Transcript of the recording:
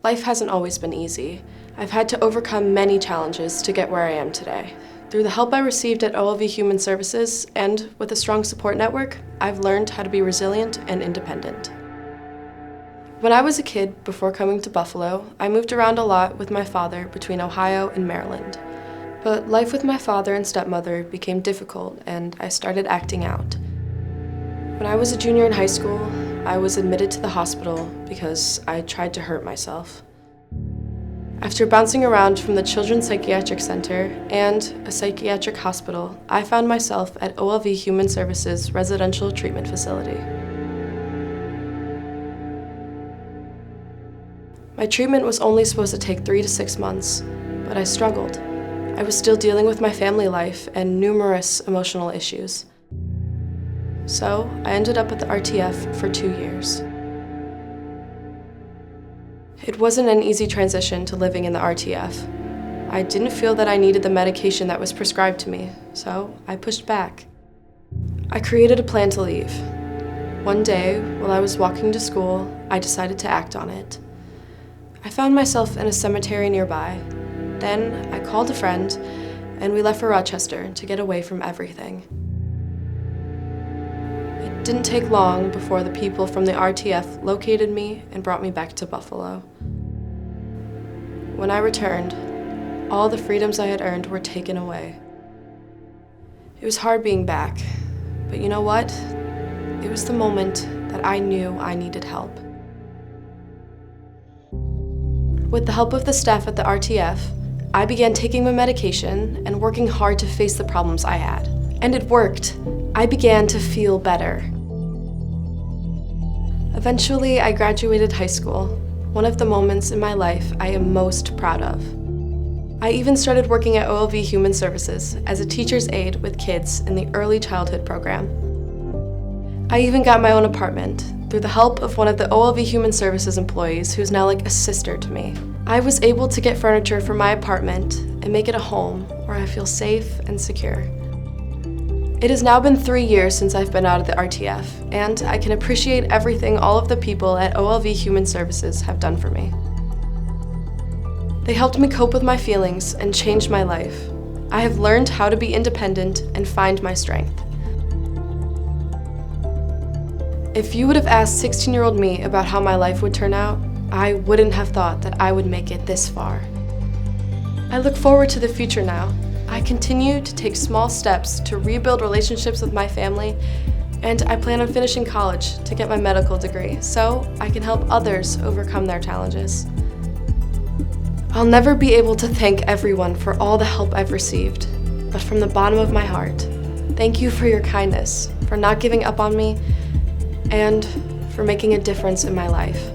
Life hasn't always been easy. I've had to overcome many challenges to get where I am today. Through the help I received at OLV Human Services and with a strong support network, I've learned how to be resilient and independent. When I was a kid, before coming to Buffalo, I moved around a lot with my father between Ohio and Maryland. But life with my father and stepmother became difficult, and I started acting out. When I was a junior in high school, I was admitted to the hospital because I tried to hurt myself. After bouncing around from the Children's Psychiatric Center and a psychiatric hospital, I found myself at OLV Human Services Residential Treatment Facility. My treatment was only supposed to take 3 to 6 months, but I struggled. I was still dealing with my family life and numerous emotional issues. So I ended up at the RTF for 2 years. It wasn't an easy transition to living in the RTF. I didn't feel that I needed the medication that was prescribed to me, so I pushed back. I created a plan to leave. One day, while I was walking to school, I decided to act on it. I found myself in a cemetery nearby. Then I called a friend, and we left for Rochester to get away from everything. It didn't take long before the people from the RTF located me and brought me back to Buffalo. When I returned, all the freedoms I had earned were taken away. It was hard being back, but you know what? It was the moment that I knew I needed help. With the help of the staff at the RTF, I began taking my medication and working hard to face the problems I had. And it worked. I began to feel better. Eventually, I graduated high school, one of the moments in my life I am most proud of. I even started working at OLV Human Services as a teacher's aide with kids in the early childhood program. I even got my own apartment through the help of one of the OLV Human Services employees who's now like a sister to me. I was able to get furniture for my apartment and make it a home where I feel safe and secure. It has now been 3 years since I've been out of the RTF, and I can appreciate everything all of the people at OLV Human Services have done for me. They helped me cope with my feelings and changed my life. I have learned how to be independent and find my strength. If you would have asked 16-year-old me about how my life would turn out, I wouldn't have thought that I would make it this far. I look forward to the future now. I continue to take small steps to rebuild relationships with my family, and I plan on finishing college to get my medical degree so I can help others overcome their challenges. I'll never be able to thank everyone for all the help I've received, but from the bottom of my heart, thank you for your kindness, for not giving up on me, and for making a difference in my life.